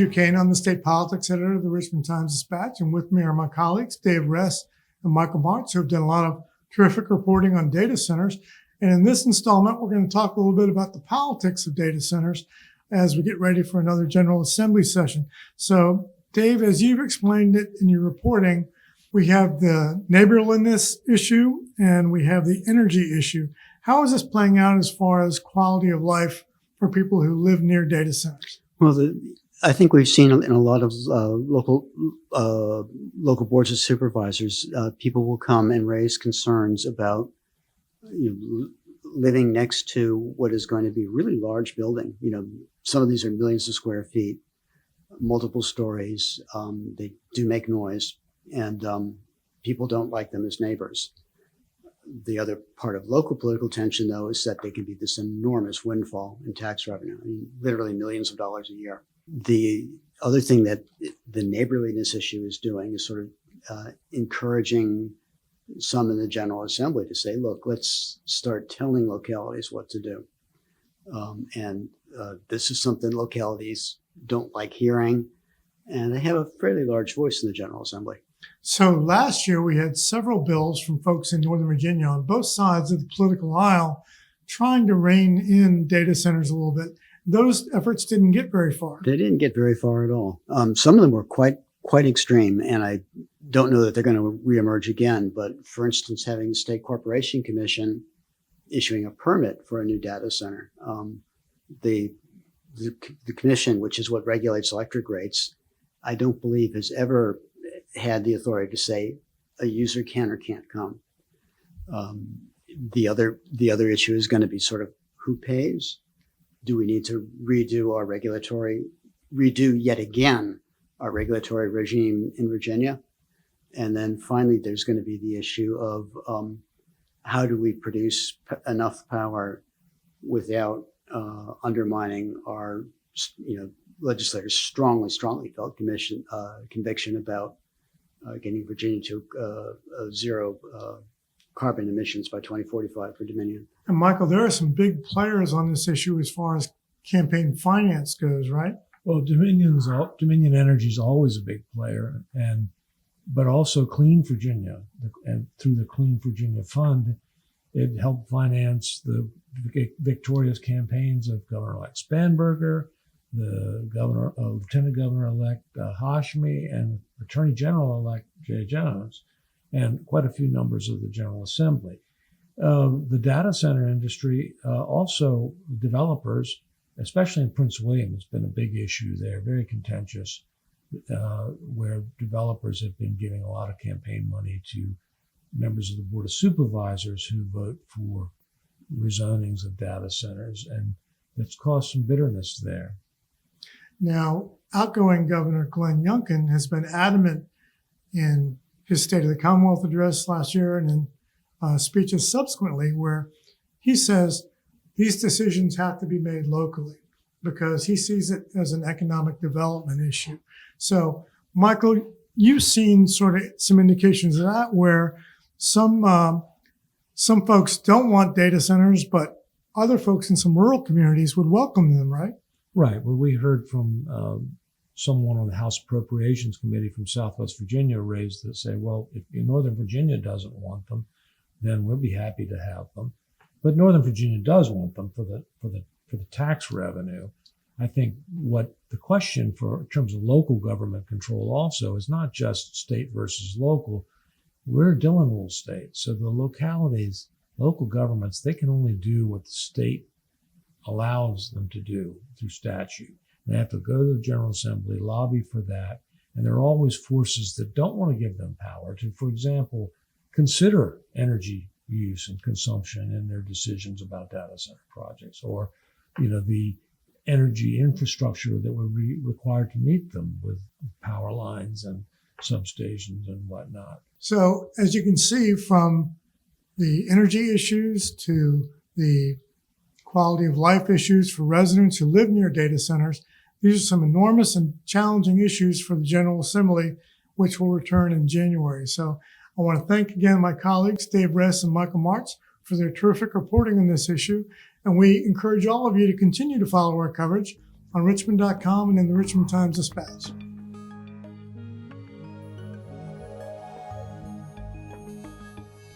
Andrew Kane. I'm the state politics editor of the Richmond Times-Dispatch, and with me are my colleagues, Dave Ress and Michael Martz, who have done a lot of terrific reporting on data centers. And in this installment, we're going to talk a little bit about the politics of data centers as we get ready for another General Assembly session. So, Dave, as you've explained it in your reporting, we have the neighborliness issue and we have the energy issue. How is this playing out as far as quality of life for people who live near data centers? Well, I think we've seen in a lot of local boards of supervisors, people will come and raise concerns about living next to what is going to be a really large building. Some of these are millions of square feet, multiple stories. They do make noise, and people don't like them as neighbors. The other part of local political tension, though, is that they can be this enormous windfall in tax revenue, literally millions of dollars a year. The other thing that the neighborliness issue is doing is sort of encouraging some in the General Assembly to say, look, let's start telling localities what to do. This is something localities don't like hearing, and they have a fairly large voice in the General Assembly. So last year, we had several bills from folks in Northern Virginia on both sides of the political aisle trying to rein in data centers a little bit. Those efforts didn't get very far. They didn't get very far at all. Some of them were quite extreme, and I don't know that they're going to reemerge again. But for instance, having the State Corporation Commission issuing a permit for a new data center, the commission, which is what regulates electric rates, I don't believe has ever had the authority to say a user can or can't come. The other issue is going to be sort of who pays. Do we need to redo yet again our regulatory regime in Virginia? And then finally, there's going to be the issue of how do we produce enough power without undermining our, legislators' strongly felt conviction about getting Virginia to zero carbon emissions by 2045 for Dominion. And Michael, there are some big players on this issue as far as campaign finance goes, right? Well, Dominion Energy is always a big player, but also Clean Virginia, and through the Clean Virginia Fund, it helped finance the victorious campaigns of Governor-elect Spanberger, the Lieutenant Governor-elect Hashmi, and Attorney General-elect Jay Jones, and quite a few members of the General Assembly. The data center industry, also developers, especially in Prince William, has been a big issue there, very contentious, where developers have been giving a lot of campaign money to members of the Board of Supervisors who vote for rezonings of data centers, and it's caused some bitterness there. Now, outgoing Governor Glenn Youngkin has been adamant in his State of the Commonwealth address last year and in speeches subsequently where he says these decisions have to be made locally because he sees it as an economic development issue. So, Michael, you've seen sort of some indications of that where some folks don't want data centers, but other folks in some rural communities would welcome them, right? Right. Well, we heard from someone on the House Appropriations Committee from Southwest Virginia raised to say, well, if Northern Virginia doesn't want them, then we'll be happy to have them. But Northern Virginia does want them for the tax revenue. I think what the question in terms of local government control also is not just state versus local. We're a Dillon Rule state, so the localities, local governments, they can only do what the state allows them to do through statute. They have to go to the General Assembly, lobby for that, and there are always forces that don't want to give them power to, for example, consider energy use and consumption in their decisions about data center projects, or the energy infrastructure that would be required to meet them with power lines and substations and whatnot. So as you can see, from the energy issues to the quality of life issues for residents who live near data centers, these are some enormous and challenging issues for the General Assembly, which will return in January. So I want to thank again my colleagues, Dave Ress and Michael Martz, for their terrific reporting on this issue. And we encourage all of you to continue to follow our coverage on richmond.com and in the Richmond Times-Dispatch.